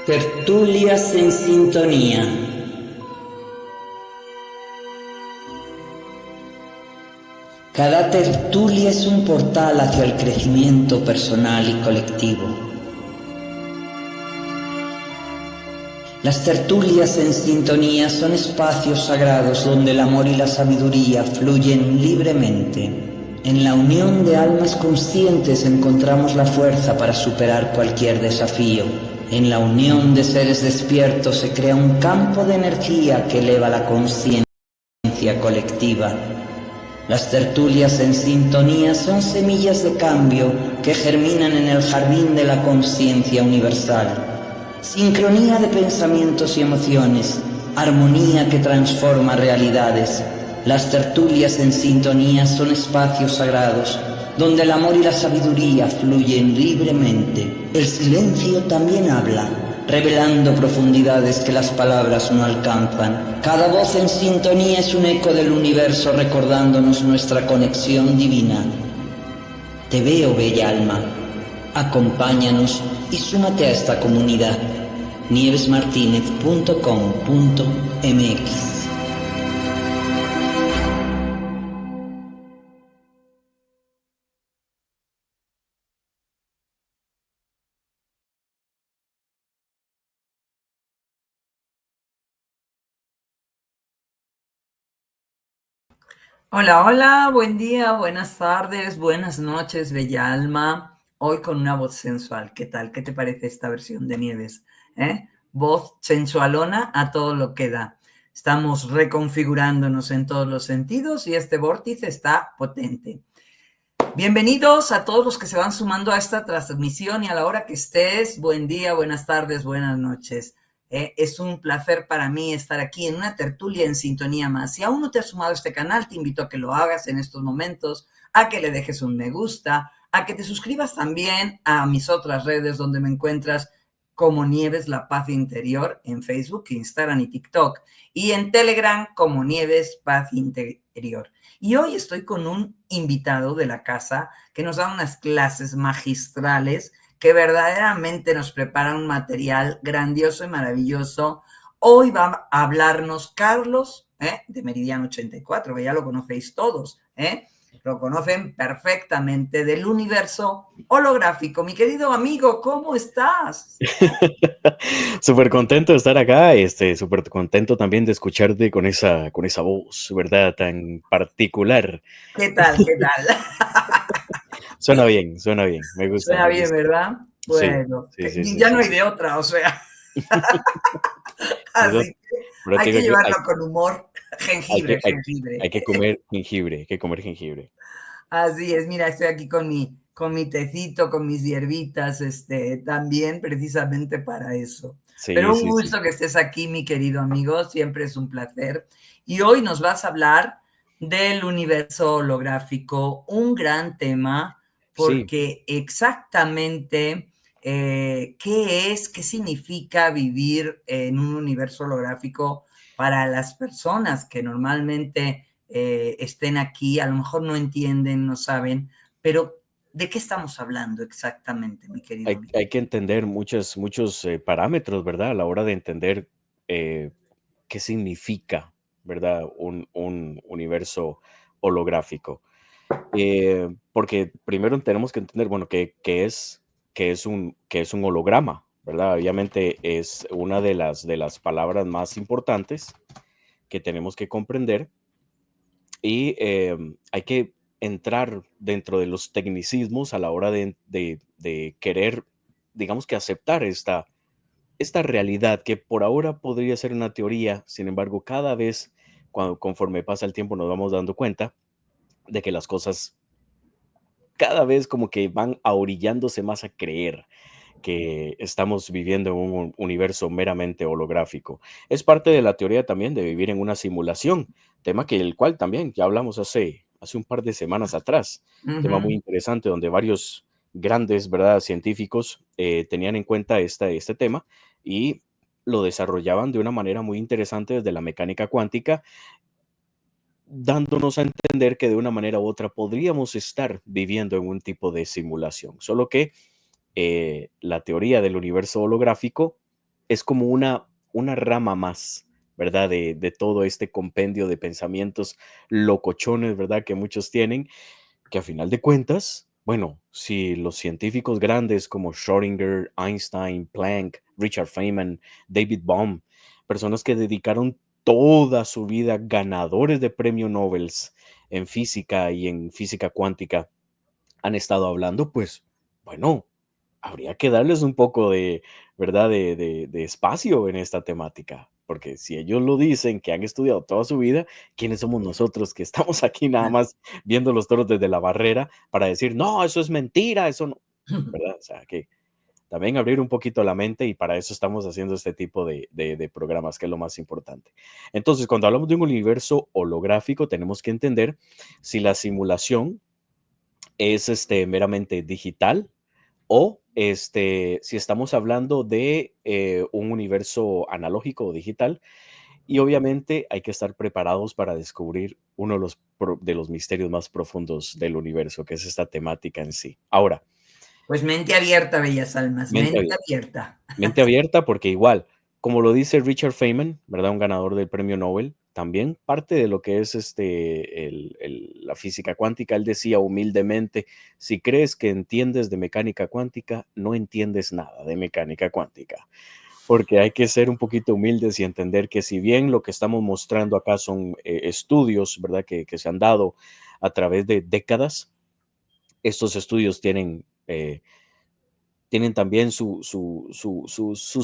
Tertulias en sintonía. Cada tertulia es un portal hacia el crecimiento personal y colectivo. Las tertulias en sintonía son espacios sagrados donde el amor y la sabiduría fluyen libremente. En la unión de almas conscientes encontramos la fuerza para superar cualquier desafío. En la unión de seres despiertos se crea un campo de energía que eleva la conciencia colectiva. Las tertulias en sintonía son semillas de cambio que germinan en el jardín de la conciencia universal. Sincronía de pensamientos y emociones, armonía que transforma realidades. Las tertulias en sintonía son espacios sagrados donde el amor y la sabiduría fluyen libremente. El silencio también habla, revelando profundidades que las palabras no alcanzan. Cada voz en sintonía es un eco del universo recordándonos nuestra conexión divina. Te veo, bella alma. Acompáñanos y súmate a esta comunidad. nievesmartinez.com.mx. Hola, hola, buen día, buenas tardes, buenas noches, bella alma. Hoy con una voz sensual. ¿Qué tal? ¿Qué te parece esta versión de Nieves? Voz sensualona a todo lo que da. Estamos reconfigurándonos en todos los sentidos y este vórtice está potente. Bienvenidos a todos los que se van sumando a esta transmisión y a la hora que estés. Buen día, buenas tardes, buenas noches. Es un placer para mí estar aquí en una tertulia en sintonía más. Si aún no te has sumado a este canal, te invito a que lo hagas en estos momentos, a que le dejes un me gusta, a que te suscribas también a mis otras redes donde me encuentras como Nieves La Paz Interior en Facebook, Instagram y TikTok, y en Telegram como Nieves Paz Interior. Y hoy estoy con un invitado de la casa que nos da unas clases magistrales que verdaderamente nos prepara un material grandioso y maravilloso. Hoy va a hablarnos Carlos, de Meridiano 84, que ya lo conocéis todos, lo conocen perfectamente, del universo holográfico. Mi querido amigo, ¿cómo estás? Súper contento de estar acá, súper contento también de escucharte con esa voz, ¿verdad? Tan particular. ¿Qué tal? ¿Qué tal? Suena bien, me gusta, Suena me bien, gusta. ¿verdad? Sí, Bueno, sí, sí, sí, ya no sí, hay sí. de otra, o sea, Eso, así que pero te hay digo, que llevarlo con humor. hay que, Jengibre, hay, jengibre. hay que comer jengibre, hay que comer jengibre. Así es, mira, estoy aquí con mi tecito, con mis hierbitas, también precisamente para eso. Sí, Pero un sí, sí. gusto que estés aquí, mi querido amigo, siempre es un placer. Y hoy nos vas a hablar del universo holográfico, un gran tema, Sí, porque exactamente qué significa vivir en un universo holográfico para las personas que normalmente estén aquí, a lo mejor no entienden, no saben, pero ¿de qué estamos hablando exactamente, mi querido amigo? hay que entender muchos parámetros, ¿verdad? A la hora de entender eh, qué significa, ¿verdad? Un universo holográfico. Porque primero tenemos que entender, bueno, qué es un holograma, ¿verdad? Obviamente es una de las palabras más importantes que tenemos que comprender y hay que entrar dentro de los tecnicismos a la hora de querer, digamos que aceptar esta realidad que por ahora podría ser una teoría, sin embargo, cada vez, conforme pasa el tiempo, nos vamos dando cuenta de que las cosas cada vez como que van ahorillándose más a creer que estamos viviendo en un universo meramente holográfico. Es parte de la teoría también de vivir en una simulación, tema que el cual también ya hablamos hace un par de semanas atrás, tema muy Ujú. interesante donde varios grandes, ¿verdad?, científicos tenían en cuenta este tema y lo desarrollaban de una manera muy interesante desde la mecánica cuántica, dándonos a entender que de una manera u otra podríamos estar viviendo en un tipo de simulación, solo que la teoría del universo holográfico es como una rama más, ¿verdad? De todo este compendio de pensamientos locochones, ¿verdad? Que muchos tienen, que a final de cuentas, bueno, si los científicos grandes como Schrödinger, Einstein, Planck, Richard Feynman, David Bohm, personas que dedicaron toda su vida ganadores de premio Nobel en física y en física cuántica, han estado hablando, pues, bueno, habría que darles un poco de, ¿verdad? De espacio en esta temática, porque si ellos lo dicen, que han estudiado toda su vida, ¿quiénes somos nosotros que estamos aquí nada más viendo los toros desde la barrera para decir, no, eso es mentira, eso no, ¿verdad? O sea, que también abrir un poquito la mente y para eso estamos haciendo este tipo de programas, que es lo más importante. Entonces, cuando hablamos de un universo holográfico, tenemos que entender si la simulación es meramente digital o si estamos hablando de un universo analógico o digital. Y obviamente hay que estar preparados para descubrir uno de los misterios más profundos del universo, que es esta temática en sí. Ahora, Pues mente abierta, bellas almas, mente mente abierta. abierta. Mente abierta porque igual, como lo dice Richard Feynman, ¿verdad? Un ganador del premio Nobel, también parte de lo que es la física cuántica, él decía humildemente, si crees que entiendes de mecánica cuántica, no entiendes nada de mecánica cuántica, porque hay que ser un poquito humildes y entender que si bien lo que estamos mostrando acá son estudios, ¿verdad? Que se han dado a través de décadas, estos estudios tienen también sus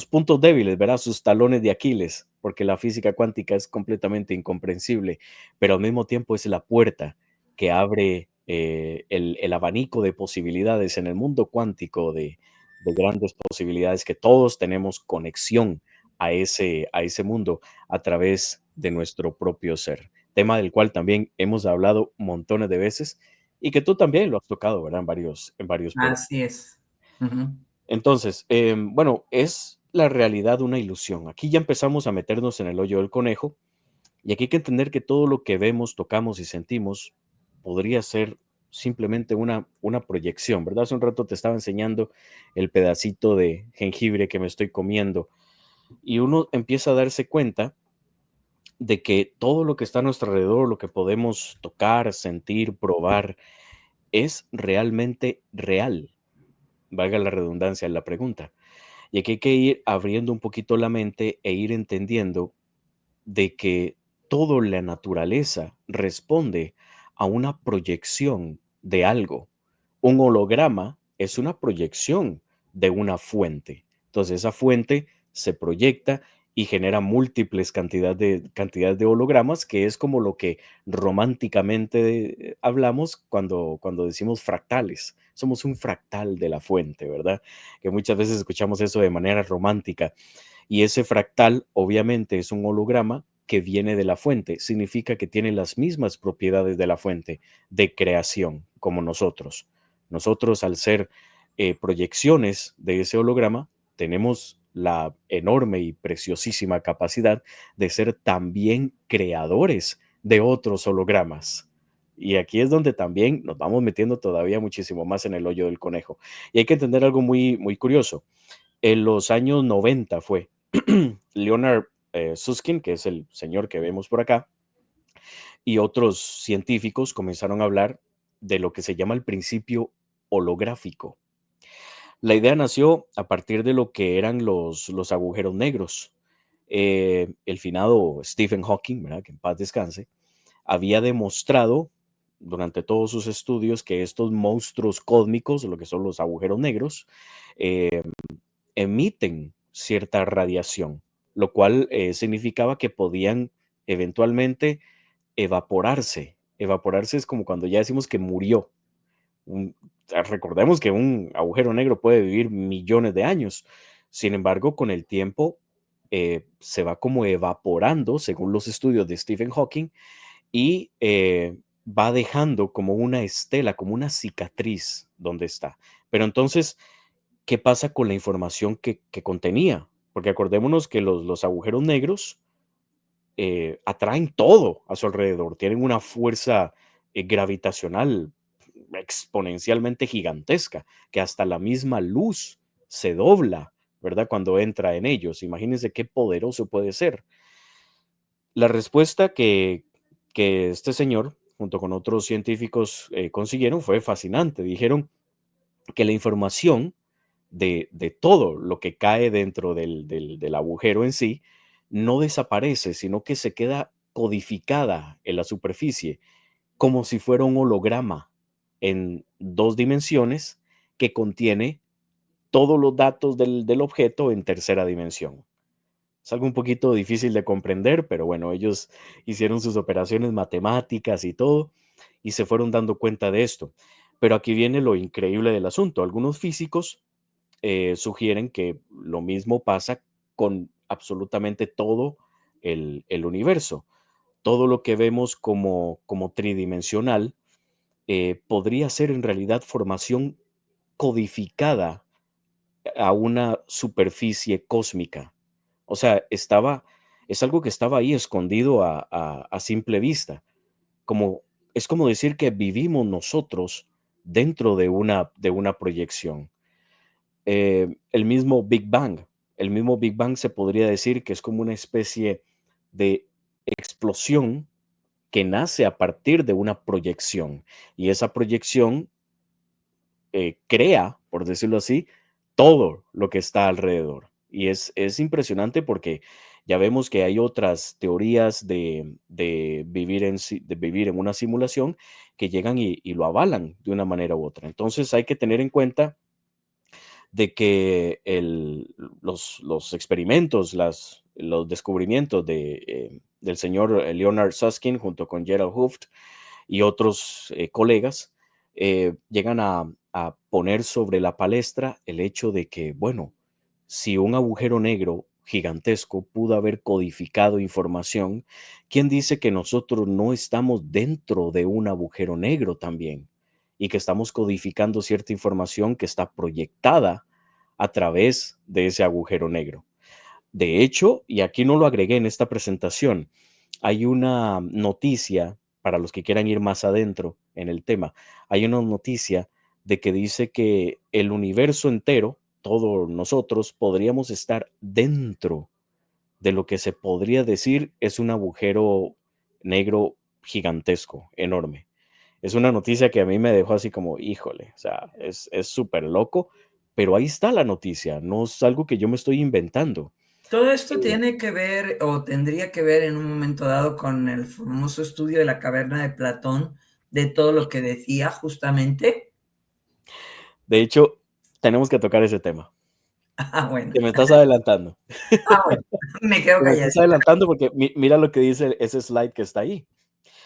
puntos débiles, ¿verdad? Sus talones de Aquiles, porque la física cuántica es completamente incomprensible, pero al mismo tiempo es la puerta que abre el abanico de posibilidades en el mundo cuántico, de grandes posibilidades, que todos tenemos conexión a ese mundo a través de nuestro propio ser. Tema del cual también hemos hablado montones de veces y que tú también lo has tocado, ¿verdad? En varios programas. Así es. Ujú. Entonces, bueno, ¿es la realidad una ilusión? Aquí ya empezamos a meternos en el hoyo del conejo y aquí hay que entender que todo lo que vemos, tocamos y sentimos podría ser simplemente una proyección, ¿verdad? Hace un rato te estaba enseñando el pedacito de jengibre que me estoy comiendo y uno empieza a darse cuenta de que todo lo que está a nuestro alrededor, lo que podemos tocar, sentir, probar, es realmente real, valga la redundancia en la pregunta. Y aquí hay que ir abriendo un poquito la mente e ir entendiendo de que todo la naturaleza responde a una proyección de algo. Un holograma es una proyección de una fuente. Entonces esa fuente se proyecta y genera múltiples cantidades de hologramas, que es como lo que románticamente hablamos cuando decimos fractales. Somos un fractal de la fuente, ¿verdad? Que muchas veces escuchamos eso de manera romántica. Y ese fractal obviamente es un holograma que viene de la fuente. Significa que tiene las mismas propiedades de la fuente de creación como nosotros. Nosotros, al ser proyecciones de ese holograma, tenemos la enorme y preciosísima capacidad de ser también creadores de otros hologramas. Y aquí es donde también nos vamos metiendo todavía muchísimo más en el hoyo del conejo. Y hay que entender algo muy, muy curioso. En los años 90 fue Leonard Susskind, que es el señor que vemos por acá, y otros científicos comenzaron a hablar de lo que se llama el principio holográfico. La idea nació a partir de lo que eran los agujeros negros. El finado Stephen Hawking, ¿verdad? Que en paz descanse, había demostrado durante todos sus estudios que estos monstruos cósmicos, lo que son los agujeros negros, eh, emiten cierta radiación, lo cual significaba que podían eventualmente evaporarse. Evaporarse es como cuando ya decimos que murió. Recordemos que un agujero negro puede vivir millones de años. Sin embargo, con el tiempo se va como evaporando, según los estudios de Stephen Hawking, y va dejando como una estela, como una cicatriz donde está. Pero entonces, ¿qué pasa con la información que contenía? Porque acordémonos que los agujeros negros atraen todo a su alrededor, tienen una fuerza gravitacional exponencialmente gigantesca, que hasta la misma luz se dobla ¿verdad? Cuando entra en ellos. Imagínense qué poderoso puede ser. La respuesta que este señor, junto con otros científicos, consiguieron fue fascinante. Dijeron que la información de todo lo que cae dentro del agujero en sí no desaparece, sino que se queda codificada en la superficie, como si fuera un holograma en 2 dimensiones que contiene todos los datos del objeto en tercera dimensión. Es algo un poquito difícil de comprender, pero bueno, ellos hicieron sus operaciones matemáticas y todo, y se fueron dando cuenta de esto. Pero aquí viene lo increíble del asunto. Algunos físicos sugieren que lo mismo pasa con absolutamente todo el universo. Todo lo que vemos como tridimensional podría ser en realidad formación codificada a una superficie cósmica. O sea, es algo que estaba ahí escondido a simple vista. Como, es como decir que vivimos nosotros dentro de una proyección. El mismo Big Bang se podría decir que es como una especie de explosión que nace a partir de una proyección. Y esa proyección crea, por decirlo así, todo lo que está alrededor. Y es impresionante porque ya vemos que hay otras teorías de vivir en una simulación que llegan y lo avalan de una manera u otra. Entonces hay que tener en cuenta de que los experimentos, los descubrimientos del señor Leonard Susskind junto con Gerald Hooft y otros colegas llegan a poner sobre la palestra el hecho de que, bueno, si un agujero negro gigantesco pudo haber codificado información, ¿quién dice que nosotros no estamos dentro de un agujero negro también? Y que estamos codificando cierta información que está proyectada a través de ese agujero negro. De hecho, y aquí no lo agregué en esta presentación, hay una noticia, para los que quieran ir más adentro en el tema, hay una noticia de que dice que el universo entero, todos nosotros, podríamos estar dentro de lo que se podría decir es un agujero negro gigantesco, enorme. Es una noticia que a mí me dejó así como, híjole, o sea, es súper loco, pero ahí está la noticia, no es algo que yo me estoy inventando. Todo esto Eh, tiene que ver o tendría que ver en un momento dado con el famoso estudio de la caverna de Platón, de todo lo que decía justamente. de hecho, tenemos que tocar ese tema. Ah, bueno. Te me estás adelantando. Ah, bueno, me quedo Te me estás calladita. adelantando porque mira lo que dice ese slide que está ahí.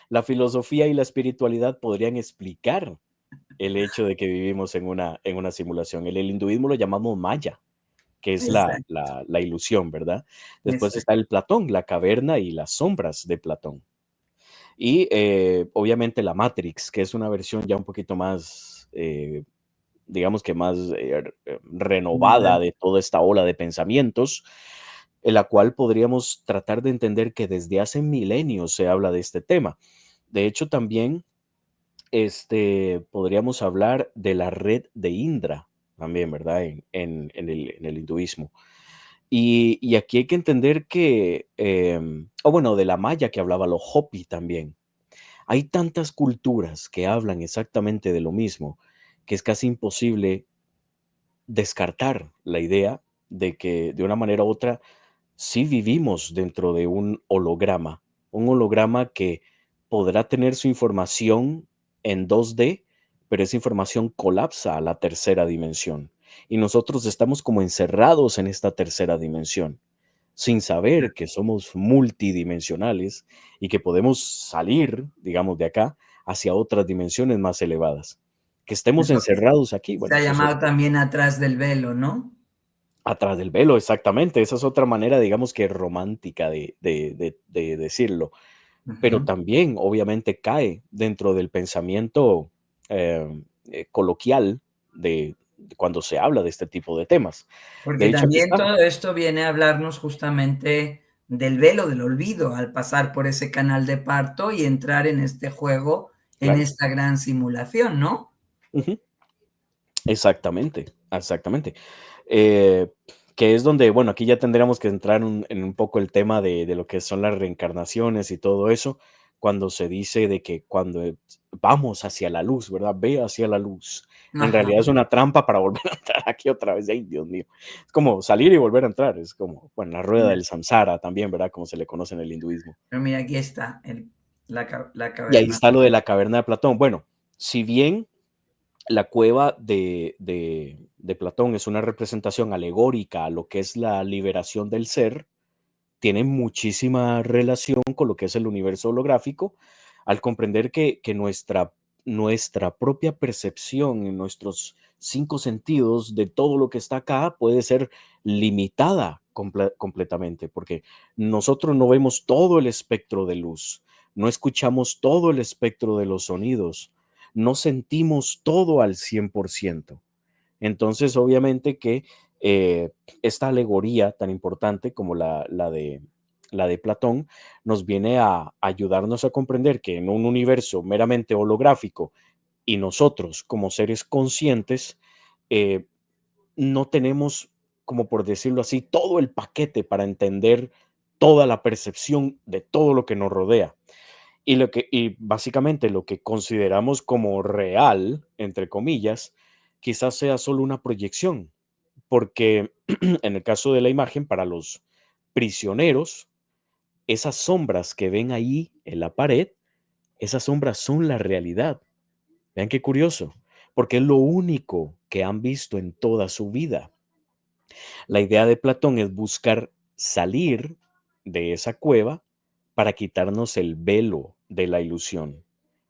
La filosofía y la espiritualidad podrían explicar el hecho de que vivimos en una simulación. El hinduismo lo llamamos maya, que es la, Exacto, la, la ilusión, ¿verdad? Después exacto. está el Platón, la caverna y las sombras de Platón. Y obviamente la Matrix, que es una versión ya un poquito más, digamos que más renovada Moderno. de toda esta ola de pensamientos, en la cual podríamos tratar de entender que desde hace milenios se habla de este tema. De hecho, también podríamos hablar de la red de Indra, también, ¿verdad? En el hinduismo. Y aquí hay que entender que, o bueno, de la maya que hablaba los Hopi también. Hay tantas culturas que hablan exactamente de lo mismo que es casi imposible descartar la idea de que de una manera u otra sí vivimos dentro de un holograma que podrá tener su información en 2D, pero esa información colapsa a la tercera dimensión. Y nosotros estamos como encerrados en esta tercera dimensión, sin saber que somos multidimensionales y que podemos salir, digamos, de acá hacia otras dimensiones más elevadas. Que estemos Es lo que encerrados aquí, se bueno, ha eso es llamado también atrás del velo, ¿no? atrás del velo, exactamente. Esa es otra manera, digamos que romántica de decirlo. Pero Ujú. también, obviamente, cae dentro del pensamiento coloquial de cuando se habla de este tipo de temas. De Porque hecho, aquí también está. todo esto viene a hablarnos justamente del velo del olvido, al pasar por ese canal de parto y entrar en este juego, en Claro. esta gran simulación, ¿no? Ujú. Exactamente, exactamente. Eh, que es donde, bueno, aquí ya tendríamos que entrar en un poco el tema de lo que son las reencarnaciones y todo eso, cuando se dice de que cuando vamos hacia la luz, ¿verdad? Ve hacia la luz. En Ajá. realidad es una trampa para volver a entrar aquí otra vez. Ay, Dios mío. Es como salir y volver a entrar. Es como, bueno, la rueda del samsara también, ¿verdad? Como se le conoce en el hinduismo. Pero mira, aquí está la Y ahí caverna. está lo de la caverna de Platón. Bueno, si bien la cueva de Platón es una representación alegórica a lo que es la liberación del ser, tiene muchísima relación con lo que es el universo holográfico, al comprender que nuestra propia percepción en nuestros 5 sentidos de todo lo que está acá puede ser limitada completamente, porque nosotros no vemos todo el espectro de luz, no escuchamos todo el espectro de los sonidos, no sentimos todo al 100%. Entonces, obviamente que eh, esta alegoría tan importante como la de Platón nos viene a ayudarnos a comprender que en un universo meramente holográfico y nosotros como seres conscientes eh, no tenemos, como por decirlo así, todo el paquete para entender toda la percepción de todo lo que nos rodea. Y básicamente lo que consideramos como real, entre comillas, quizás sea solo una proyección, porque en el caso de la imagen, para los prisioneros, esas sombras que ven ahí en la pared, esas sombras son la realidad. Vean qué curioso, porque es lo único que han visto en toda su vida. La idea de Platón es buscar salir de esa cueva para quitarnos el velo de la ilusión.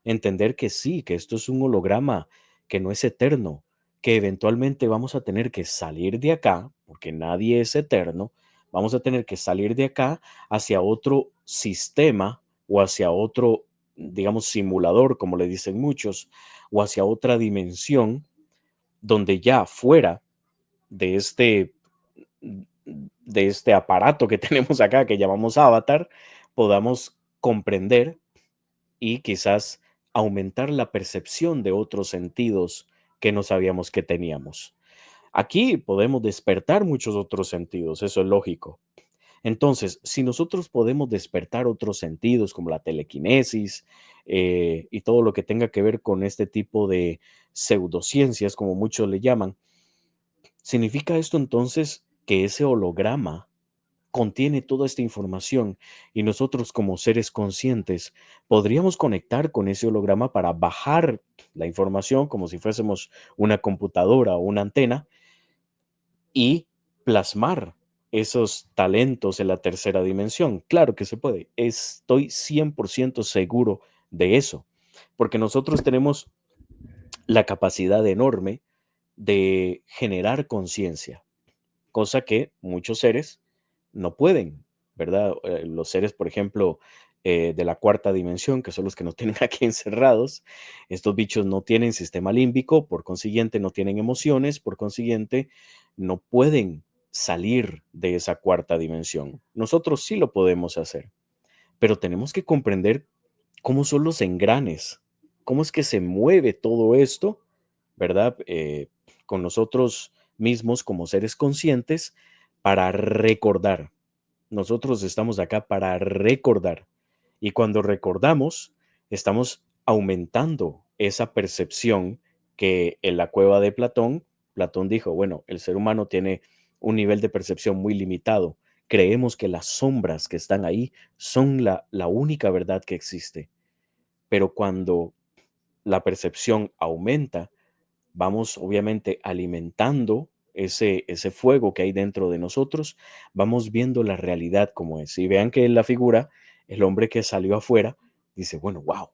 Entender que sí, que esto es un holograma, que no es eterno, que eventualmente vamos a tener que salir de acá, porque nadie es eterno, vamos a tener que salir de acá hacia otro sistema o hacia otro, digamos, simulador, como le dicen muchos, o hacia otra dimensión donde ya fuera de este aparato que tenemos acá, que llamamos avatar, podamos comprender y quizás aumentar la percepción de otros sentidos que no sabíamos que teníamos. Aquí podemos despertar muchos otros sentidos, eso es lógico. Entonces, si nosotros podemos despertar otros sentidos como la telequinesis y todo lo que tenga que ver con este tipo de pseudociencias, como muchos le llaman, ¿significa esto entonces que ese holograma contiene toda esta información y nosotros como seres conscientes podríamos conectar con ese holograma para bajar la información como si fuésemos una computadora o una antena y plasmar esos talentos en la tercera dimensión? Claro que se puede. Estoy 100% seguro de eso, porque nosotros tenemos la capacidad enorme de generar conciencia, cosa que muchos seres no pueden, ¿verdad? Los seres, por ejemplo, de la cuarta dimensión, que son los que nos tienen aquí encerrados, estos bichos no tienen sistema límbico, por consiguiente no tienen emociones, por consiguiente no pueden salir de esa cuarta dimensión. Nosotros sí lo podemos hacer, pero tenemos que comprender cómo son los engranes, cómo es que se mueve todo esto, ¿verdad? Con nosotros mismos como seres conscientes para recordar. Nosotros estamos acá para recordar. Y cuando recordamos, estamos aumentando esa percepción que en la cueva de Platón, Platón dijo, bueno, el ser humano tiene un nivel de percepción muy limitado. Creemos que las sombras que están ahí son la única verdad que existe. Pero cuando la percepción aumenta, vamos obviamente alimentando ese fuego que hay dentro de nosotros, vamos viendo la realidad como es. Y vean que en la figura, el hombre que salió afuera dice, bueno, wow,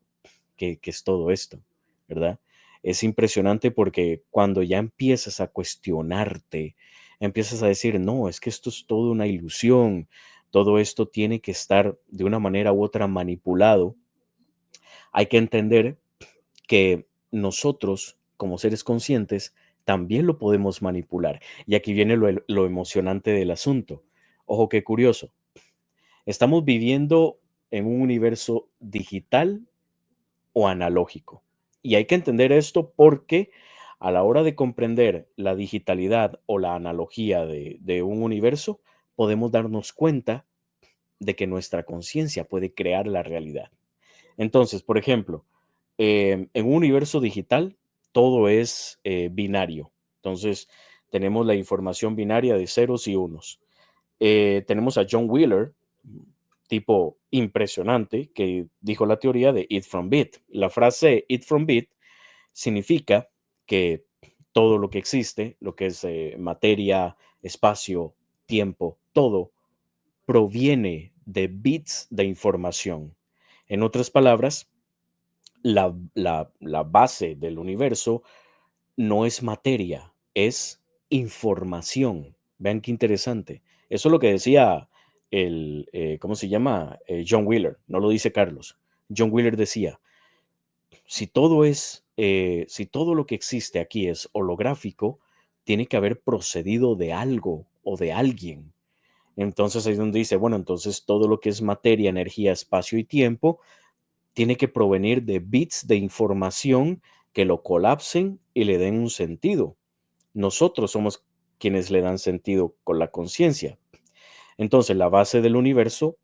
¿qué es todo esto? ¿Verdad? Es impresionante porque cuando ya empiezas a cuestionarte, empiezas a decir, no, es que esto es toda una ilusión, todo esto tiene que estar de una manera u otra manipulado. Hay que entender que nosotros, como seres conscientes, también lo podemos manipular. Y aquí viene lo emocionante del asunto. Ojo, qué curioso. ¿Estamos viviendo en un universo digital o analógico? Y hay que entender esto porque A la hora de comprender la digitalidad o la analogía de un universo, podemos darnos cuenta de que nuestra conciencia puede crear la realidad. Entonces, por ejemplo, en un universo digital, todo es binario. Entonces, tenemos la información binaria de ceros y unos. Tenemos a John Wheeler, tipo impresionante, que dijo la teoría de Eat from Bit. La frase Eat from Bit significa que todo lo que existe, lo que es materia, espacio, tiempo, todo proviene de bits de información. En otras palabras, la base del universo no es materia, es información. Vean qué interesante. Eso es lo que decía ¿cómo se llama? John Wheeler, no lo dice Carlos. John Wheeler decía, si todo lo que existe aquí es holográfico, tiene que haber procedido de algo o de alguien. Entonces ahí es donde dice, bueno, entonces todo lo que es materia, energía, espacio y tiempo tiene que provenir de bits de información que lo colapsen y le den un sentido. Nosotros somos quienes le dan sentido con la conciencia. Entonces la base del universo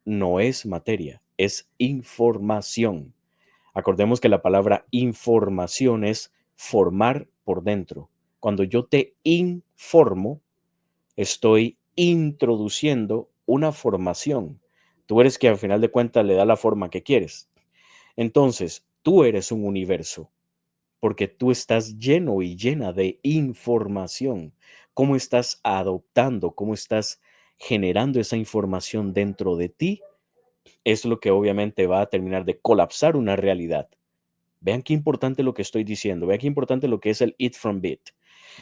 no es materia, es información. Acordemos que la palabra información es formar por dentro. Cuando yo te informo, estoy introduciendo una formación. Tú eres que al final de cuentas le da la forma que quieres. Entonces, tú eres un universo porque tú estás lleno y llena de información. ¿Cómo estás adoptando, cómo estás generando esa información dentro de ti? Es lo que obviamente va a terminar de colapsar una realidad. Vean qué importante lo que estoy diciendo, vean qué importante lo que es el Eat from Bit.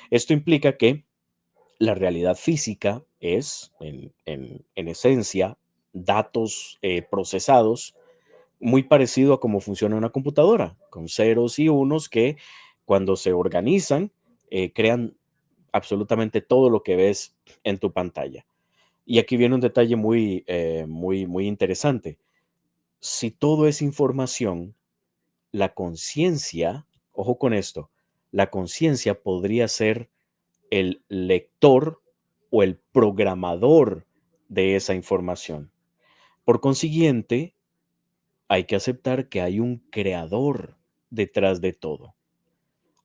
Esto implica que la realidad física es, en esencia, datos procesados, muy parecido a cómo funciona una computadora, con ceros y unos que cuando se organizan crean absolutamente todo lo que ves en tu pantalla. Y aquí viene un detalle muy interesante. Si todo es información, la conciencia, ojo con esto, la conciencia podría ser el lector o el programador de esa información. Por consiguiente, hay que aceptar que hay un creador detrás de todo.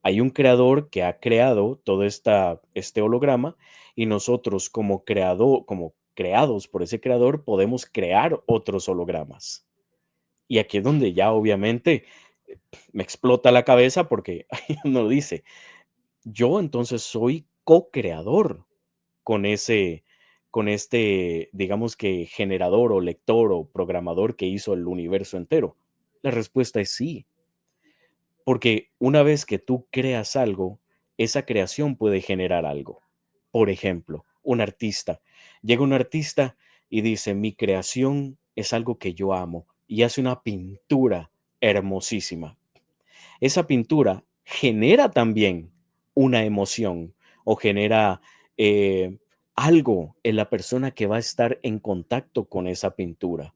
Hay un creador que ha creado todo este holograma y nosotros como creados por ese creador podemos crear otros hologramas. Y aquí es donde ya obviamente me explota la cabeza porque ahí uno dice, yo entonces soy co-creador con digamos que generador o lector o programador que hizo el universo entero. La respuesta es sí, porque una vez que tú creas algo, esa creación puede generar algo. Por ejemplo, un artista. Llega un artista y dice, mi creación es algo que yo amo y hace una pintura hermosísima. Esa pintura genera también una emoción o genera eh, algo en la persona que va a estar en contacto con esa pintura.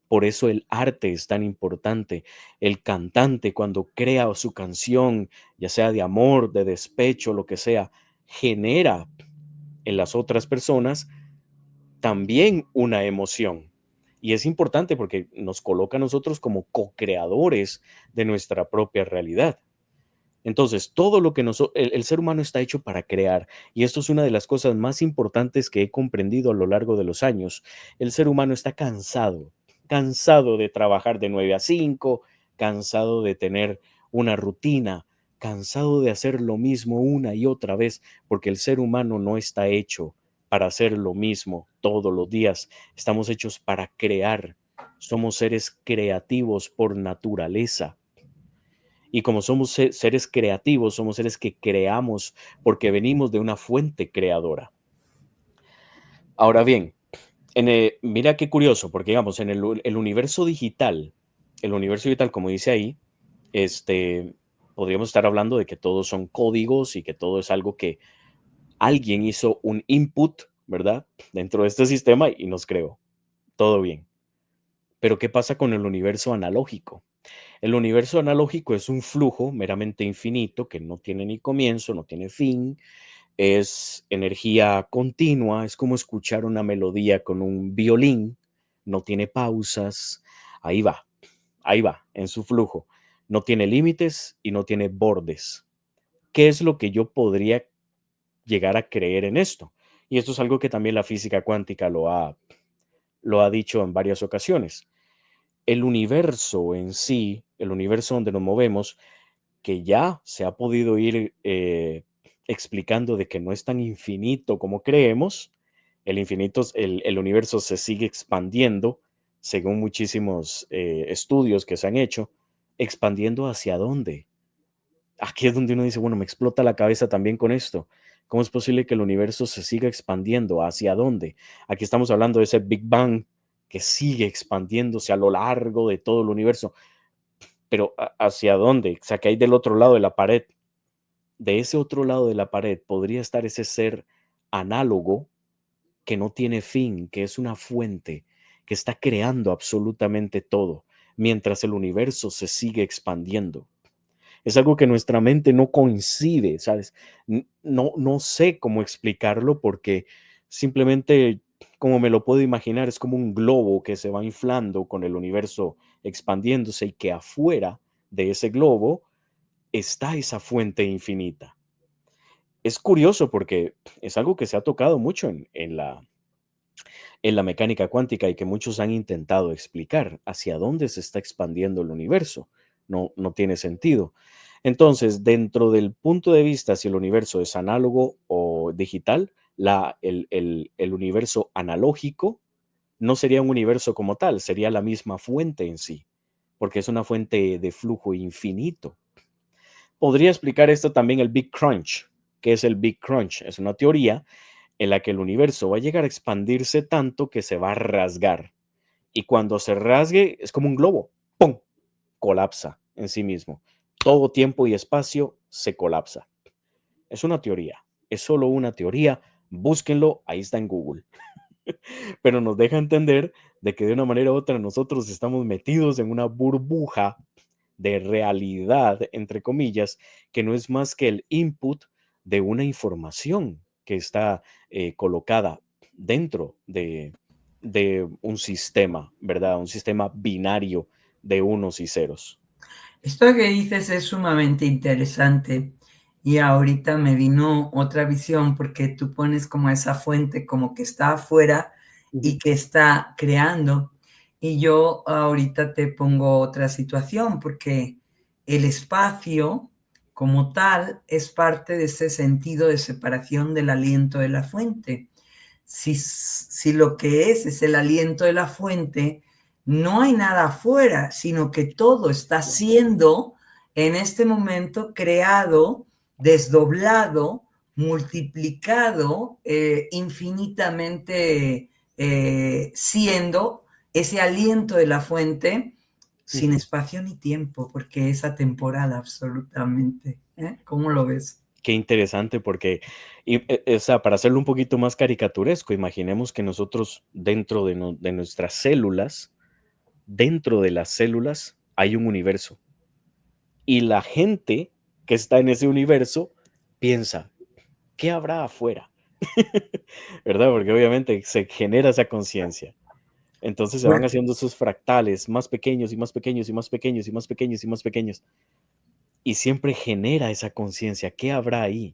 Por eso el arte es tan importante. El cantante cuando crea su canción, ya sea de amor, de despecho, lo que sea, genera en las otras personas también una emoción. Y es importante porque nos coloca a nosotros como co-creadores de nuestra propia realidad. Entonces, todo lo que el ser humano está hecho para crear, y esto es una de las cosas más importantes que he comprendido a lo largo de los años. El ser humano está cansado de trabajar de 9 a 5, cansado de tener una rutina, cansado de hacer lo mismo una y otra vez, porque el ser humano no está hecho para hacer lo mismo todos los días. Estamos hechos para crear. Somos seres creativos por naturaleza. Y como somos seres creativos, somos seres que creamos porque venimos de una fuente creadora. Ahora bien, mira qué curioso, porque digamos, en el universo digital, como dice ahí, este, podríamos estar hablando de que todos son códigos y que todo es algo que alguien hizo un input, ¿verdad? Dentro de este sistema y nos creó. Todo bien. Pero ¿qué pasa con el universo analógico? El universo analógico es un flujo meramente infinito que no tiene ni comienzo, no tiene fin, es energía continua, es como escuchar una melodía con un violín, no tiene pausas, ahí va, en su flujo. No tiene límites y no tiene bordes. ¿Qué es lo que yo podría llegar a creer en esto? Y esto es algo que también la física cuántica lo ha dicho en varias ocasiones. El universo en sí, el universo donde nos movemos, que ya se ha podido ir explicando de que no es tan infinito como creemos, el universo se sigue expandiendo, según muchísimos estudios que se han hecho, expandiendo hacia dónde. Aquí es donde uno dice, bueno, me explota la cabeza también con esto. ¿Cómo es posible que el universo se siga expandiendo? ¿Hacia dónde? Aquí estamos hablando de ese Big Bang que sigue expandiéndose a lo largo de todo el universo. Pero ¿hacia dónde? O sea, que hay del otro lado de la pared. De ese otro lado de la pared podría estar ese ser análogo que no tiene fin, que es una fuente, que está creando absolutamente todo, mientras el universo se sigue expandiendo. Es algo que nuestra mente no coincide, ¿sabes? No sé cómo explicarlo porque simplemente, como me lo puedo imaginar, es como un globo que se va inflando con el universo expandiéndose y que afuera de ese globo está esa fuente infinita. Es curioso porque es algo que se ha tocado mucho en la mecánica cuántica y que muchos han intentado explicar hacia dónde se está expandiendo el universo. No tiene sentido. Entonces, dentro del punto de vista si el universo es análogo o digital, el universo analógico no sería un universo como tal, sería la misma fuente en sí, porque es una fuente de flujo infinito. Podría explicar esto también el Big Crunch. ¿Qué es el Big Crunch? Es una teoría en la que el universo va a llegar a expandirse tanto que se va a rasgar. Y cuando se rasgue, es como un globo. ¡Pum! Colapsa en sí mismo. Todo tiempo y espacio se colapsa. Es una teoría. Es solo una teoría. Búsquenlo. Ahí está en Google. Pero nos deja entender de que de una manera u otra nosotros estamos metidos en una burbuja de realidad, entre comillas, que no es más que el input de una información que está colocada dentro de un sistema, ¿verdad? Un sistema binario de unos y ceros. Esto que dices es sumamente interesante y ahorita me vino otra visión porque tú pones como esa fuente como que está afuera Ujú. y que está creando y yo ahorita te pongo otra situación porque el espacio como tal es parte de ese sentido de separación del aliento de la fuente. Si lo que es el aliento de la fuente, no hay nada afuera, sino que todo está siendo en este momento creado, desdoblado, multiplicado, infinitamente siendo ese aliento de la fuente sin Ujú. espacio ni tiempo, porque es atemporal absolutamente. ¿Eh? ¿Cómo lo ves? Qué interesante porque, o sea, para hacerlo un poquito más caricaturesco, imaginemos que nosotros de nuestras células, dentro de las células hay un universo y la gente que está en ese universo piensa, ¿qué habrá afuera? ¿Verdad? Porque obviamente se genera esa conciencia. Entonces se van Bueno, haciendo esos fractales más pequeños y más pequeños y más pequeños y más pequeños y más pequeños. Y siempre genera esa conciencia. ¿Qué habrá ahí?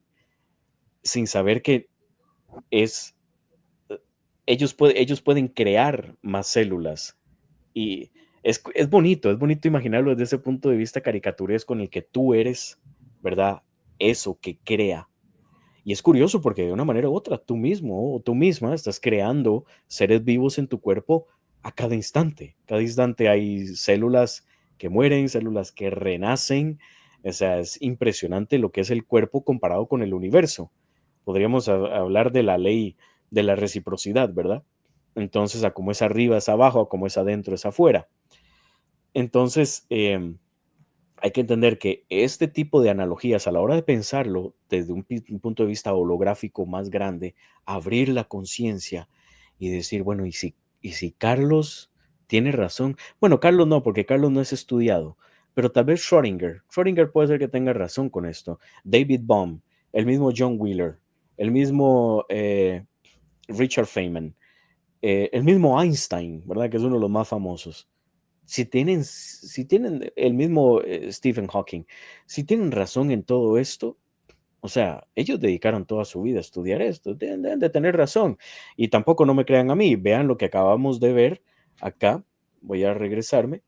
Sin saber que es, ellos pueden crear más células. Y es bonito imaginarlo desde ese punto de vista caricaturesco en el que tú eres, ¿verdad? Eso que crea. Y es curioso porque de una manera u otra, tú mismo o tú misma estás creando seres vivos en tu cuerpo a cada instante. Cada instante hay células que mueren, células que renacen. O sea, es impresionante lo que es el cuerpo comparado con el universo. Podríamos hablar de la ley de la reciprocidad, ¿verdad? Entonces, a como es arriba es abajo, a como es adentro es afuera. Entonces, hay que entender que este tipo de analogías, a la hora de pensarlo desde un punto de vista holográfico más grande, abrir la conciencia y decir, bueno, y si Carlos Tiene razón. Bueno, Carlos no, porque Carlos no es estudiado, pero tal vez Schrödinger. Schrödinger puede ser que tenga razón con esto. David Bohm, el mismo John Wheeler, el mismo Richard Feynman, el mismo Einstein, ¿verdad? Que es uno de los más famosos. Si tienen el mismo Stephen Hawking, si tienen razón en todo esto, o sea, ellos dedicaron toda su vida a estudiar esto, deben de tener razón. Y tampoco no me crean a mí, vean lo que acabamos de ver acá, voy a regresarme,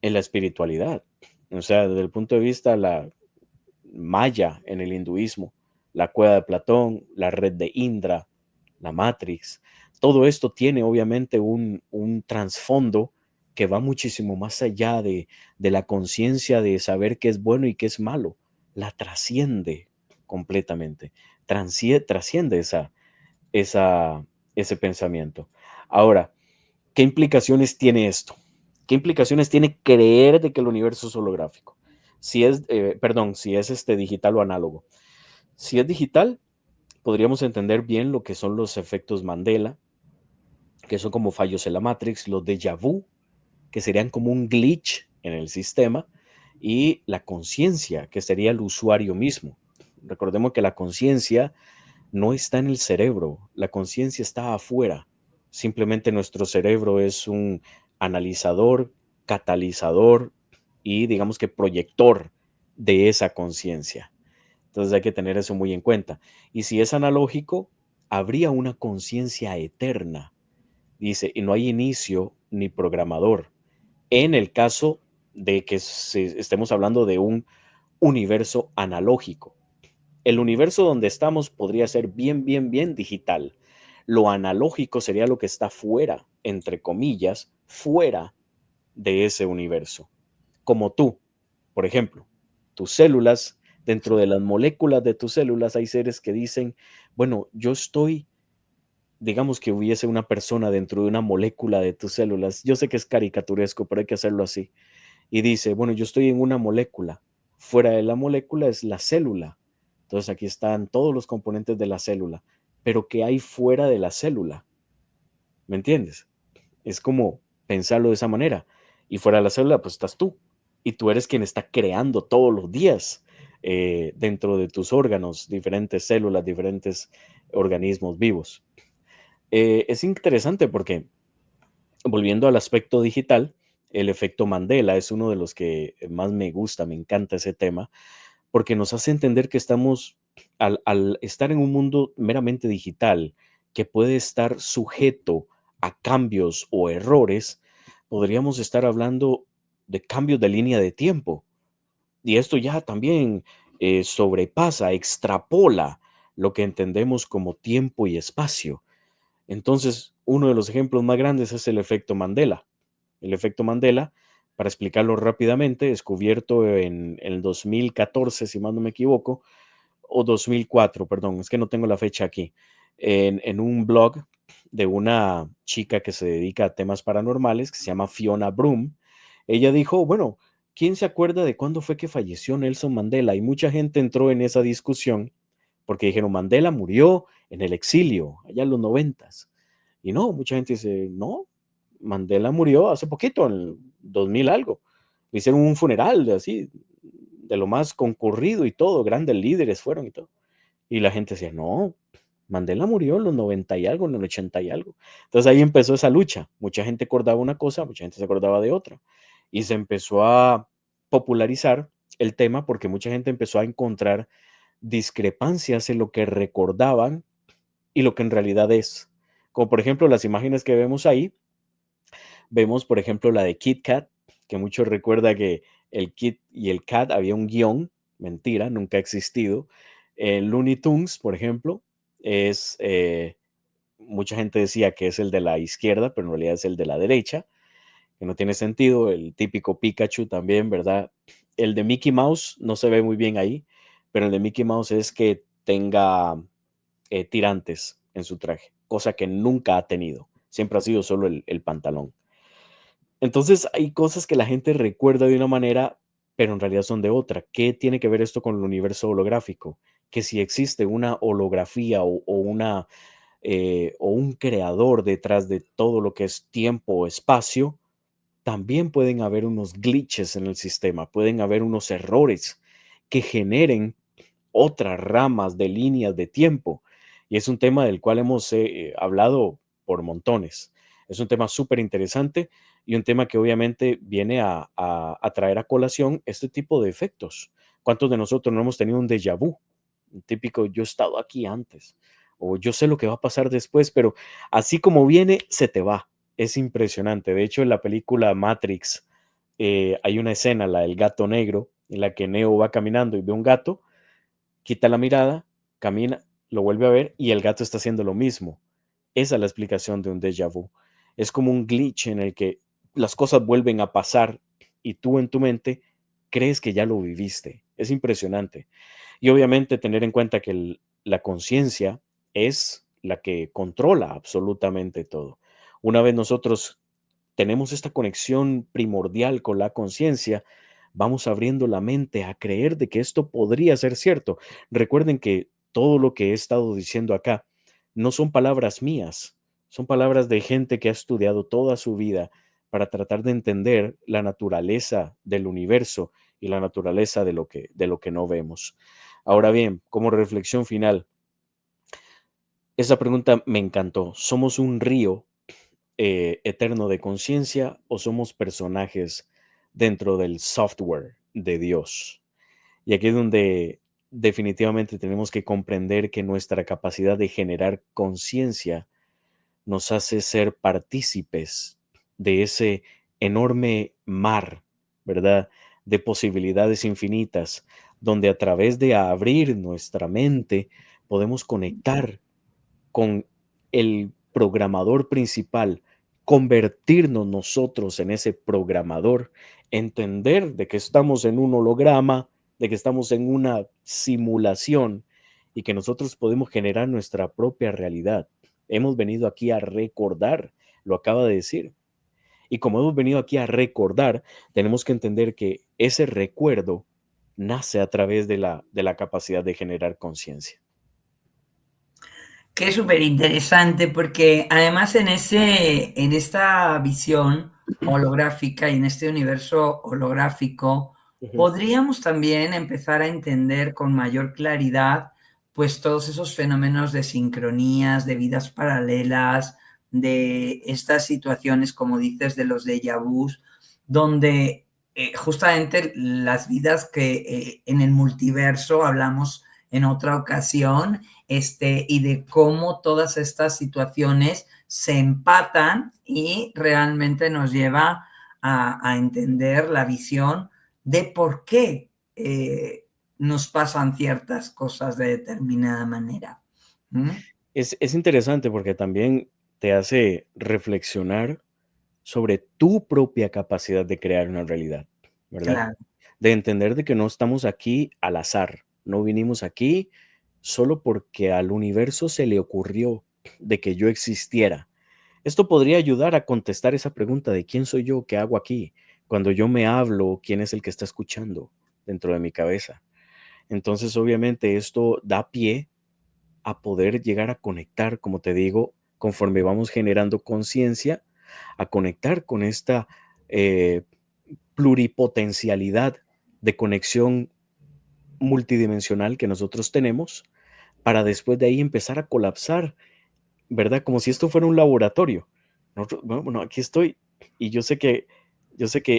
en la espiritualidad. O sea, desde el punto de vista la maya en el hinduismo, la cueva de Platón, la red de Indra, la Matrix, todo esto tiene obviamente un trasfondo que va muchísimo más allá de la conciencia de saber qué es bueno y qué es malo. La trasciende completamente, trasciende esa, ese pensamiento. Ahora, ¿qué implicaciones tiene esto? ¿Qué implicaciones tiene creer de que el universo es holográfico? Si es digital o análogo. Si es digital, podríamos entender bien lo que son los efectos Mandela, que son como fallos en la Matrix, los déjà vu, que serían como un glitch en el sistema, y la conciencia, que sería el usuario mismo. Recordemos que la conciencia no está en el cerebro, la conciencia está afuera. Simplemente nuestro cerebro es un analizador, catalizador y digamos que proyector de esa conciencia. Entonces hay que tener eso muy en cuenta. Y si es analógico, habría una conciencia eterna. Dice, y no hay inicio ni programador. En el caso de que estemos hablando de un universo analógico. El universo donde estamos podría ser bien, bien, bien digital. Lo analógico sería lo que está fuera, entre comillas, fuera de ese universo. Como tú, por ejemplo, tus células, dentro de las moléculas de tus células hay seres que dicen, bueno, yo estoy, digamos que hubiese una persona dentro de una molécula de tus células. Yo sé que es caricaturesco, pero hay que hacerlo así. Y dice, bueno, yo estoy en una molécula. Fuera de la molécula es la célula. Entonces aquí están todos los componentes de la célula. Pero ¿qué hay fuera de la célula? ¿Me entiendes? Es como pensarlo de esa manera. Y fuera de la célula, pues estás tú. Y tú eres quien está creando todos los días dentro de tus órganos, diferentes células, diferentes organismos vivos. Es interesante porque, volviendo al aspecto digital, el efecto Mandela es uno de los que más me gusta, me encanta ese tema, porque nos hace entender que estamos, al estar en un mundo meramente digital, que puede estar sujeto a cambios o errores, podríamos estar hablando de cambios de línea de tiempo. Y esto ya también sobrepasa, extrapola lo que entendemos como tiempo y espacio. Entonces, uno de los ejemplos más grandes es el efecto Mandela. El efecto Mandela, para explicarlo rápidamente, descubierto en el 2014, si mal no me equivoco, o 2004, perdón, es que no tengo la fecha aquí, en un blog de una chica que se dedica a temas paranormales, que se llama Fiona Broom. Ella dijo, bueno, ¿quién se acuerda de cuándo fue que falleció Nelson Mandela? Y mucha gente entró en esa discusión porque dijeron, Mandela murió en el exilio, allá en los 90s. Y no, mucha gente dice, no, Mandela murió hace poquito, en el 2000 algo. Le hicieron un funeral así, de lo más concurrido y todo, grandes líderes fueron y todo. Y la gente decía, no, Mandela murió en los 90 y algo, en los 80 y algo. Entonces ahí empezó esa lucha. Mucha gente acordaba una cosa, mucha gente se acordaba de otra. Y se empezó a popularizar el tema porque mucha gente empezó a encontrar discrepancias en lo que recordaban y lo que en realidad es. Como por ejemplo las imágenes que vemos ahí, vemos por ejemplo la de Kit Kat, que muchos recuerda que el Kit y el Kat había un guión, mentira, nunca ha existido. El Looney Tunes, por ejemplo, es, mucha gente decía que es el de la izquierda, pero en realidad es el de la derecha, que no tiene sentido. El típico Pikachu también, ¿verdad? El de Mickey Mouse no se ve muy bien ahí, pero el de Mickey Mouse es que tenga tirantes en su traje, cosa que nunca ha tenido. Siempre ha sido solo el pantalón. Entonces hay cosas que la gente recuerda de una manera, pero en realidad son de otra. ¿Qué tiene que ver esto con el universo holográfico? Que si existe una holografía o un creador detrás de todo lo que es tiempo o espacio, también pueden haber unos glitches en el sistema, pueden haber unos errores que generen otras ramas de líneas de tiempo. Y es un tema del cual hemos hablado por montones. Es un tema súper interesante y un tema que obviamente viene a traer a colación este tipo de efectos. ¿Cuántos de nosotros no hemos tenido un déjà vu? Un típico, yo he estado aquí antes, o yo sé lo que va a pasar después, pero así como viene, se te va. Es impresionante. De hecho, en la película Matrix hay una escena, la del gato negro, en la que Neo va caminando y ve un gato, quita la mirada, camina, lo vuelve a ver y el gato está haciendo lo mismo. Esa es la explicación de un déjà vu. Es como un glitch en el que las cosas vuelven a pasar y tú en tu mente crees que ya lo viviste. Es impresionante. Y obviamente tener en cuenta que la conciencia es la que controla absolutamente todo. Una vez nosotros tenemos esta conexión primordial con la conciencia, vamos abriendo la mente a creer de que esto podría ser cierto. Recuerden que todo lo que he estado diciendo acá no son palabras mías, son palabras de gente que ha estudiado toda su vida para tratar de entender la naturaleza del universo y la naturaleza de lo que no vemos. Ahora bien, como reflexión final, esa pregunta me encantó. ¿Somos un río eterno de conciencia o somos personajes dentro del software de Dios? Y aquí es donde definitivamente tenemos que comprender que nuestra capacidad de generar conciencia nos hace ser partícipes de ese enorme mar, ¿verdad? De posibilidades infinitas, donde a través de abrir nuestra mente podemos conectar con el programador principal, convertirnos nosotros en ese programador, entender de que estamos en un holograma, de que estamos en una simulación y que nosotros podemos generar nuestra propia realidad. Hemos venido aquí a recordar, lo acaba de decir. Y como hemos venido aquí a recordar, tenemos que entender que ese recuerdo nace a través de la capacidad de generar conciencia. Que es súper interesante porque además en esta visión holográfica y en este universo holográfico Ujú. podríamos también empezar a entender con mayor claridad pues todos esos fenómenos de sincronías, de vidas paralelas, de estas situaciones, como dices, de los déjà vus, donde justamente las vidas que en el multiverso hablamos en otra ocasión, y de cómo todas estas situaciones se empatan y realmente nos lleva a entender la visión de por qué nos pasan ciertas cosas de determinada manera. ¿Mm? Es interesante porque también te hace reflexionar sobre tu propia capacidad de crear una realidad, ¿verdad? Claro. De entender de que no estamos aquí al azar, no vinimos aquí solo porque al universo se le ocurrió de que yo existiera. Esto podría ayudar a contestar esa pregunta de quién soy yo, qué hago aquí, cuando yo me hablo, quién es el que está escuchando dentro de mi cabeza. Entonces, obviamente, esto da pie a poder llegar a conectar, como te digo, conforme vamos generando conciencia, a conectar con esta eh, pluripotencialidad de conexión multidimensional que nosotros tenemos para después de ahí empezar a colapsar, ¿verdad? Como si esto fuera un laboratorio. Bueno, aquí estoy y yo sé que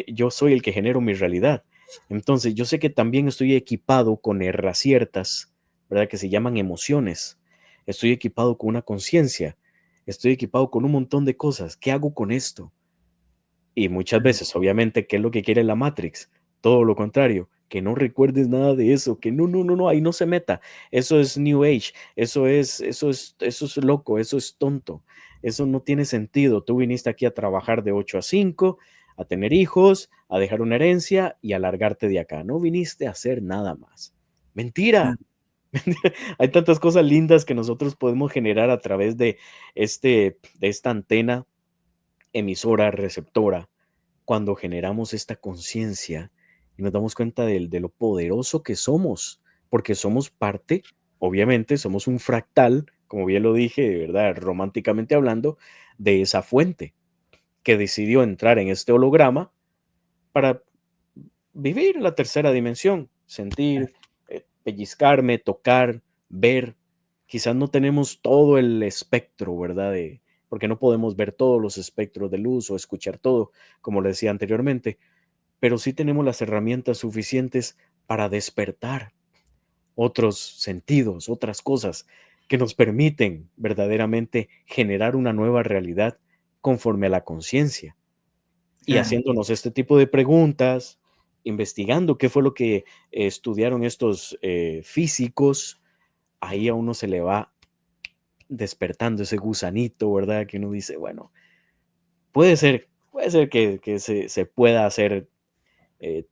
yo soy el que genero mi realidad. Entonces, yo sé que también estoy equipado con herraciertas, ¿verdad? Que se llaman emociones. Estoy equipado con una conciencia. Estoy equipado con un montón de cosas. ¿Qué hago con esto? Y muchas veces, obviamente, ¿qué es lo que quiere la Matrix? Todo lo contrario, que no recuerdes nada de eso, que no, ahí no se meta. Eso es New Age, eso es loco, eso es tonto, eso no tiene sentido. Tú viniste aquí a trabajar de 8 a 5, a tener hijos, a dejar una herencia y a largarte de acá. No viniste a hacer nada más. Mentira. Hay tantas cosas lindas que nosotros podemos generar a través de esta antena emisora, receptora, cuando generamos esta conciencia y nos damos cuenta de lo poderoso que somos, porque somos parte, obviamente, somos un fractal, como bien lo dije, de verdad, románticamente hablando, de esa fuente que decidió entrar en este holograma para vivir la tercera dimensión, sentir, pellizcarme, tocar, ver. Quizás no tenemos todo el espectro, ¿verdad? Porque no podemos ver todos los espectros de luz o escuchar todo, como le decía anteriormente, pero sí tenemos las herramientas suficientes para despertar otros sentidos, otras cosas que nos permiten verdaderamente generar una nueva realidad conforme a la conciencia y Claro. haciéndonos este tipo de preguntas, investigando qué fue lo que estudiaron estos físicos, ahí a uno se le va despertando ese gusanito, ¿verdad? Que uno dice, bueno, puede ser que se pueda hacer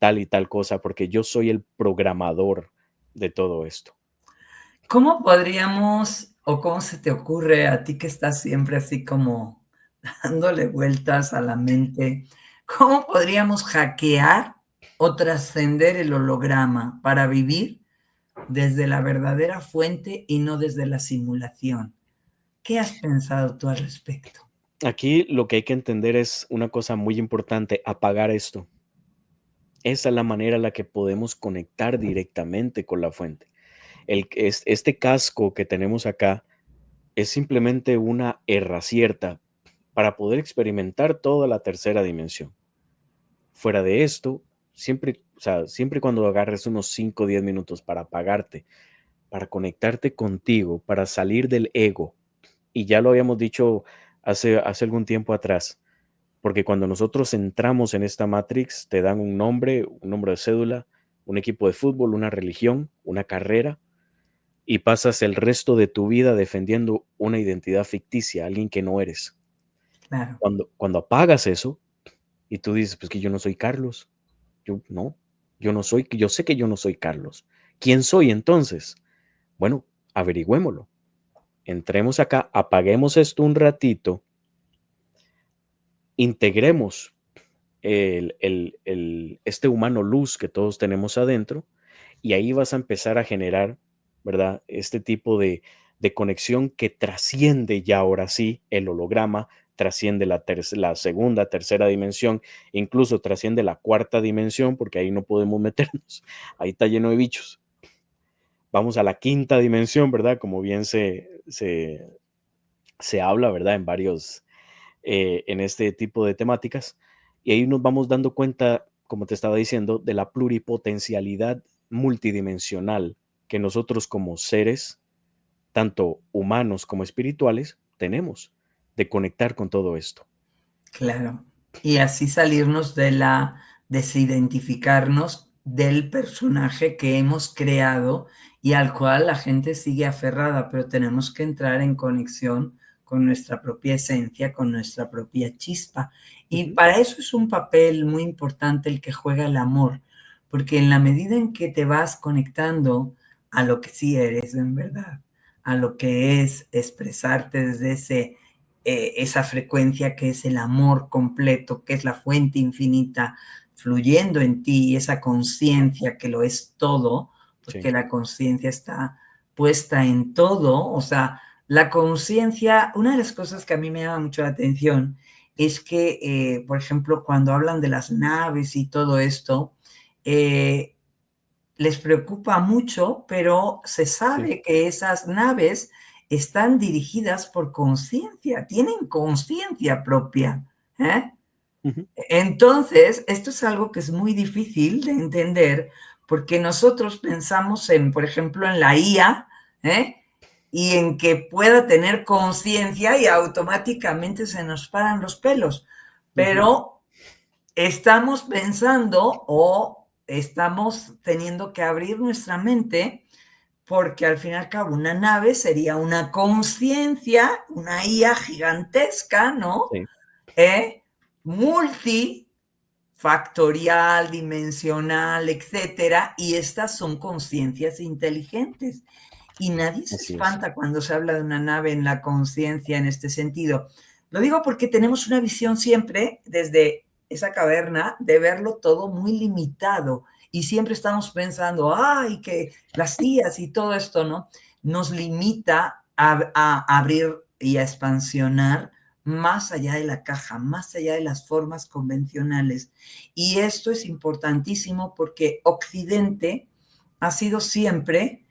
tal y tal cosa, porque yo soy el programador de todo esto. ¿Cómo podríamos, o cómo se te ocurre a ti que estás siempre así como dándole vueltas a la mente, cómo podríamos hackear o trascender el holograma para vivir desde la verdadera fuente y no desde la simulación? ¿Qué has pensado tú al respecto? Aquí lo que hay que entender es una cosa muy importante, apagar esto. Esa es la manera en la que podemos conectar directamente con la fuente. Este casco que tenemos acá es simplemente una herracierta para poder experimentar toda la tercera dimensión. Fuera de esto, siempre, o sea, siempre cuando agarres unos 5 o 10 minutos para apagarte, para conectarte contigo, para salir del ego, y ya lo habíamos dicho hace algún tiempo atrás, porque cuando nosotros entramos en esta Matrix, te dan un nombre de cédula, un equipo de fútbol, una religión, una carrera, y pasas el resto de tu vida defendiendo una identidad ficticia, alguien que no eres. Claro, Cuando apagas eso y tú dices, pues que yo no soy Carlos, no, yo sé que yo no soy Carlos. ¿Quién soy entonces? Bueno, averigüémoslo. Entremos acá, apaguemos esto un ratito, integremos este humano luz que todos tenemos adentro y ahí vas a empezar a generar, ¿verdad? Este tipo de conexión que trasciende ya ahora sí el holograma, trasciende la segunda, tercera dimensión, incluso trasciende la cuarta dimensión, porque ahí no podemos meternos, ahí está lleno de bichos. Vamos a la quinta dimensión, ¿verdad? Como bien se habla, ¿verdad? En este tipo de temáticas. Y ahí nos vamos dando cuenta, como te estaba diciendo, de la pluripotencialidad multidimensional que nosotros como seres, tanto humanos como espirituales, tenemos de conectar con todo esto. claro. Y así salirnos de la desidentificarnos del personaje que hemos creado y al cual la gente sigue aferrada, pero tenemos que entrar en conexión con nuestra propia esencia, con nuestra propia chispa. Y Ujú. para eso es un papel muy importante el que juega el amor, porque en la medida en que te vas conectando a lo que sí eres en verdad, a lo que es expresarte desde esa frecuencia que es el amor completo, que es la fuente infinita fluyendo en ti, esa conciencia que lo es todo, Sí, porque la conciencia está puesta en todo, o sea, la conciencia, una de las cosas que a mí me llama mucho la atención es que, por ejemplo, cuando hablan de las naves y todo esto, eh, les preocupa mucho, pero se sí. sabe que esas naves están dirigidas por conciencia, tienen conciencia propia, ¿eh? Ujú. Entonces, esto es algo que es muy difícil de entender porque nosotros pensamos en, por ejemplo, en la IA, ¿eh? Y en que pueda tener conciencia y automáticamente se nos paran los pelos. Ujú. Pero estamos pensando o estamos teniendo que abrir nuestra mente porque al fin y al cabo una nave sería una conciencia, una IA gigantesca, ¿no? Sí, Multifactorial, dimensional, etcétera, y estas son conciencias inteligentes. Y nadie se así es. espanta cuando se habla de una nave en la conciencia en este sentido. Lo digo porque tenemos una visión siempre desde esa caverna de verlo todo muy limitado y siempre estamos pensando, ay, que las IAs y todo esto, ¿no? Nos limita a abrir y a expansionar más allá de la caja, más allá de las formas convencionales. Y esto es importantísimo porque Occidente ha sido siempre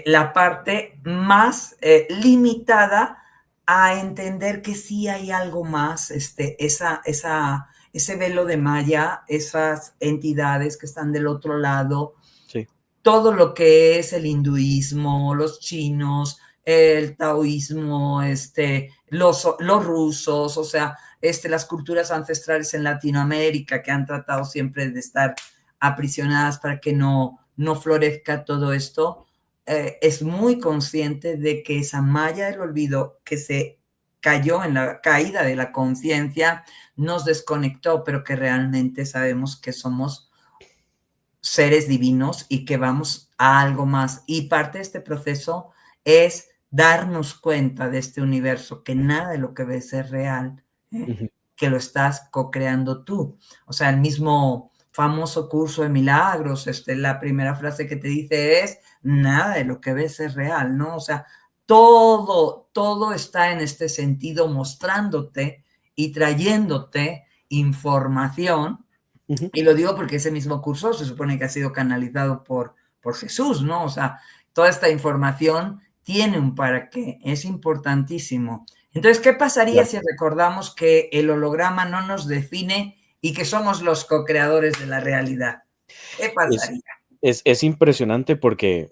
la parte más limitada a entender que sí hay algo más, ese velo de malla, esas entidades que están del otro lado, Sí. todo lo que es el hinduismo, los chinos, el taoísmo, los rusos, o sea, las culturas ancestrales en Latinoamérica que han tratado siempre de estar aprisionadas para que no florezca todo esto, es muy consciente de que esa malla del olvido que se cayó en la caída de la conciencia nos desconectó, pero que realmente sabemos que somos seres divinos y que vamos a algo más. Y parte de este proceso es darnos cuenta de este universo, que nada de lo que ves es real, Ujú. que lo estás co-creando tú. O sea, el mismo famoso curso de milagros, la primera frase que te dice es, nada de lo que ves es real, ¿no? O sea, todo está en este sentido mostrándote y trayéndote información. Ujú. Y lo digo porque ese mismo curso se supone que ha sido canalizado por Jesús, ¿no? O sea, toda esta información tiene un para qué, es importantísimo. Entonces, ¿qué pasaría Claro. si recordamos que el holograma no nos define y que somos los co-creadores de la realidad? ¿Qué Es, pasaría? es impresionante porque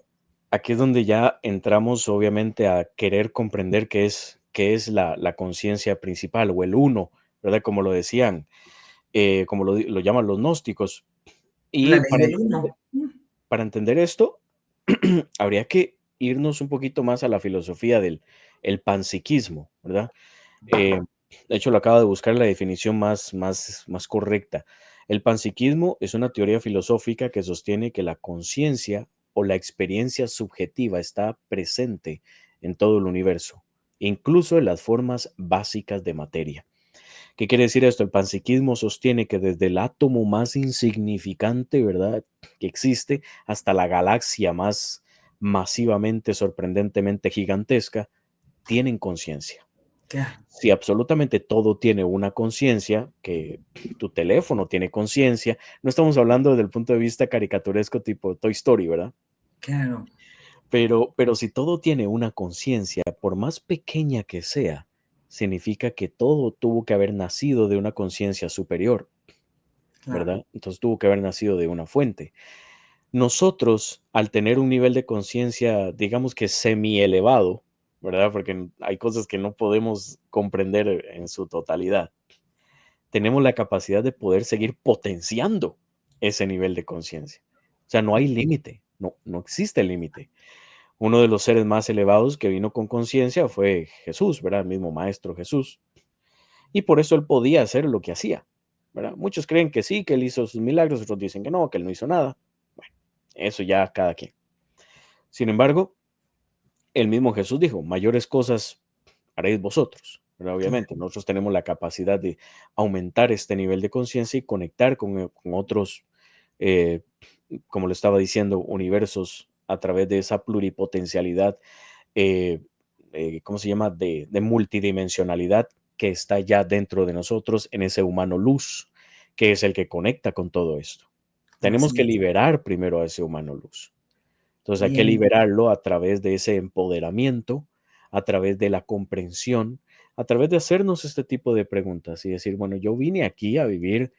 aquí es donde ya entramos obviamente a querer comprender qué es la conciencia principal o el uno, ¿verdad? Como lo decían, como lo llaman los gnósticos. La Y ley del uno. para entender esto, habría que irnos un poquito más a la filosofía del el panpsiquismo, ¿verdad? Eh, de hecho, lo acabo de buscar la definición más correcta. El panpsiquismo es una teoría filosófica que sostiene que la conciencia o la experiencia subjetiva está presente en todo el universo, incluso en las formas básicas de materia. ¿Qué quiere decir esto? El panpsiquismo sostiene que desde el átomo más insignificante, ¿verdad?, que existe, hasta la galaxia más masivamente, sorprendentemente gigantesca, tienen conciencia. Claro, Si absolutamente todo tiene una conciencia, que tu teléfono tiene conciencia, no estamos hablando desde el punto de vista caricaturesco tipo Toy Story, ¿verdad? claro, Pero si todo tiene una conciencia, por más pequeña que sea, significa que todo tuvo que haber nacido de una conciencia superior, claro. ¿verdad? Entonces tuvo que haber nacido de una fuente. Nosotros, al tener un nivel de conciencia, digamos que semi elevado, ¿verdad? Porque hay cosas que no podemos comprender en su totalidad. Tenemos la capacidad de poder seguir potenciando ese nivel de conciencia. O sea, no hay límite, no existe límite. Uno de los seres más elevados que vino con conciencia fue Jesús, ¿verdad? El mismo Maestro Jesús. Y por eso él podía hacer lo que hacía, ¿verdad? Muchos creen que sí, que él hizo sus milagros, otros dicen que él no hizo nada. Bueno, eso ya cada quien. Sin embargo, el mismo Jesús dijo, mayores cosas haréis vosotros, ¿verdad? Obviamente, Claro. nosotros tenemos la capacidad de aumentar este nivel de conciencia y conectar con otros, eh, como le estaba diciendo, universos a través de esa pluripotencialidad, eh, ¿cómo se llama? De multidimensionalidad que está ya dentro de nosotros en ese humano luz, que es el que conecta con todo esto. Tenemos Así que es. liberar primero a ese humano luz. Entonces hay que Bien, liberarlo a través de ese empoderamiento, a través de la comprensión, a través de hacernos este tipo de preguntas y decir, bueno, yo vine aquí a vivir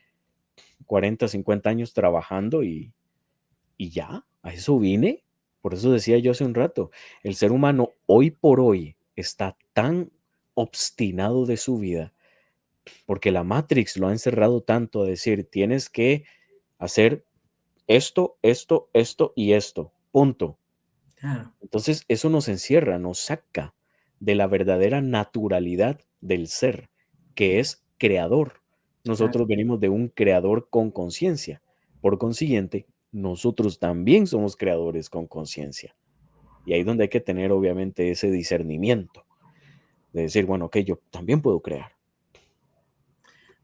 40, 50 años trabajando y ya, a eso vine. Por eso decía yo hace un rato, el ser humano hoy por hoy está tan obstinado de su vida porque la Matrix lo ha encerrado tanto a decir, tienes que hacer esto, esto, esto y esto, punto. claro, Entonces, eso nos encierra, nos saca de la verdadera naturalidad del ser, que es creador. claro. Nosotros venimos de un creador con conciencia. Por consiguiente, nosotros también somos creadores con conciencia. Y ahí es donde hay que tener, obviamente, ese discernimiento de decir, bueno, ok, yo también puedo crear.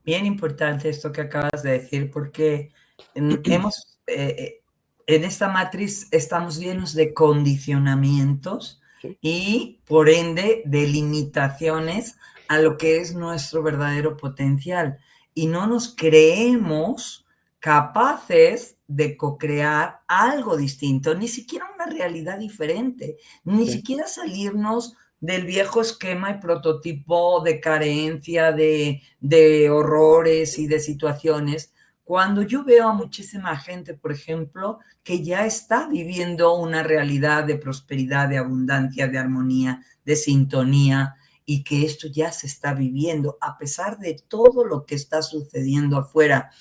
Bien importante esto que acabas de decir, porque en esta matriz estamos llenos de condicionamientos Sí. y por ende de limitaciones a lo que es nuestro verdadero potencial y no nos creemos capaces de co-crear algo distinto, ni siquiera una realidad diferente, ni siquiera salirnos del viejo esquema y prototipo de carencia, de horrores y de situaciones. Cuando yo veo a muchísima gente, por ejemplo, que ya está viviendo una realidad de prosperidad, de abundancia, de armonía, de sintonía, y que esto ya se está viviendo a pesar de todo lo que está sucediendo afuera.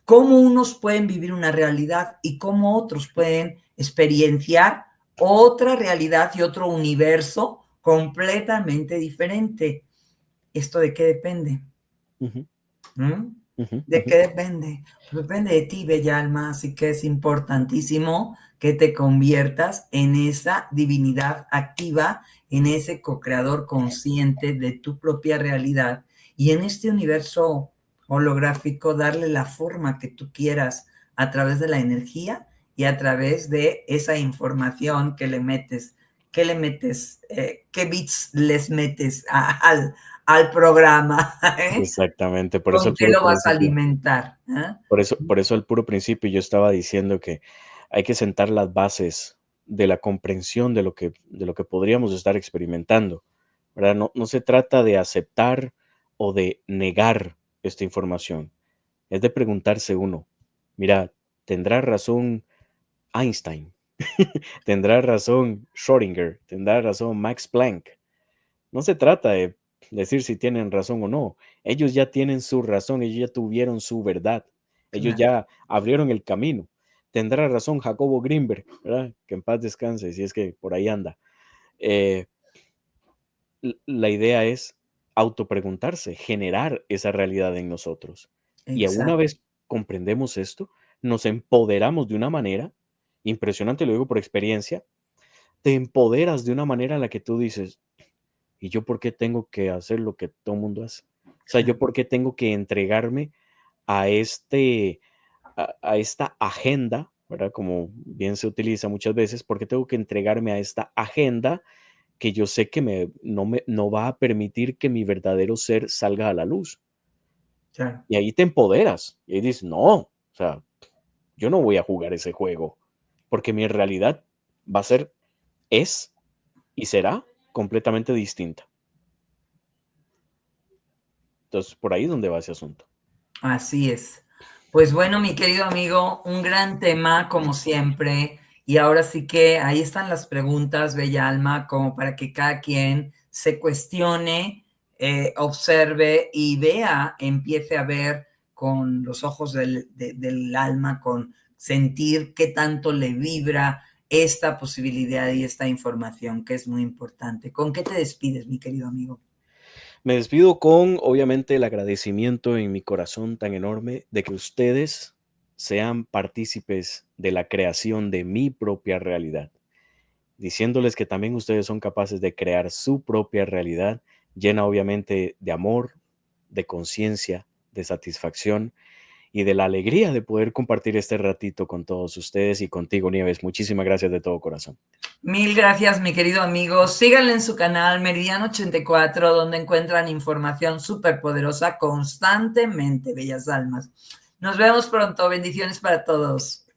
Cómo unos pueden vivir una realidad y cómo otros pueden experienciar otra realidad y otro universo completamente diferente. ¿Esto de qué depende? ¿Mm? ¿De qué depende? Pues depende de ti, bella alma, así que es importantísimo que te conviertas en esa divinidad activa, en ese co-creador consciente de tu propia realidad y en este universo holográfico darle la forma que tú quieras a través de la energía y a través de esa información que le metes, qué bits les metes al programa, ¿eh? Exactamente, por eso ¿Con el qué puro lo vas a principio. alimentar? ¿Eh? Por eso al puro principio yo estaba diciendo que hay que sentar las bases de la comprensión de lo que podríamos estar experimentando, ¿verdad? No se trata de aceptar o de negar esta información, es de preguntarse uno, mira, ¿tendrá razón Einstein? ¿Tendrá razón Schrödinger? ¿Tendrá razón Max Planck? No se trata de decir si tienen razón o no. Ellos ya tienen su razón, ellos ya tuvieron su verdad. Ellos Claro, ya abrieron el camino. Tendrá razón Jacobo Greenberg, ¿verdad? Que en paz descanse, si es que por ahí anda. Eh, la idea es autopreguntarse, generar esa realidad en nosotros. Y una exacto. vez comprendemos esto, nos empoderamos de una manera impresionante, lo digo por experiencia, te empoderas de una manera en la que tú dices, ¿y yo por qué tengo que hacer lo que todo el mundo hace? O sea, ¿yo Claro, por qué tengo que entregarme a a esta agenda, ¿verdad? Como bien se utiliza muchas veces, ¿por qué tengo que entregarme a esta agenda que yo sé que no va a permitir que mi verdadero ser salga a la luz? claro. Y ahí te empoderas, y ahí dices, no, o sea, yo no voy a jugar ese juego, porque mi realidad va a ser, es y será completamente distinta. Entonces, por ahí es donde va ese asunto. Así es. Pues bueno, mi querido amigo, un gran tema como siempre. Y ahora sí que ahí están las preguntas, bella alma, como para que cada quien se cuestione, observe y vea, empiece a ver con los ojos del alma, con sentir qué tanto le vibra esta posibilidad y esta información, que es muy importante. ¿Con qué te despides, mi querido amigo? Me despido con, obviamente, el agradecimiento en mi corazón tan enorme de que ustedes sean partícipes de la creación de mi propia realidad, diciéndoles que también ustedes son capaces de crear su propia realidad, llena obviamente de amor, de conciencia, de satisfacción y de la alegría de poder compartir este ratito con todos ustedes y contigo, Nieves. Muchísimas gracias de todo corazón. Mil gracias, mi querido amigo. Síganle en su canal Meridiano84, donde encuentran información súper poderosa constantemente, bellas almas. Nos vemos pronto. Bendiciones para todos.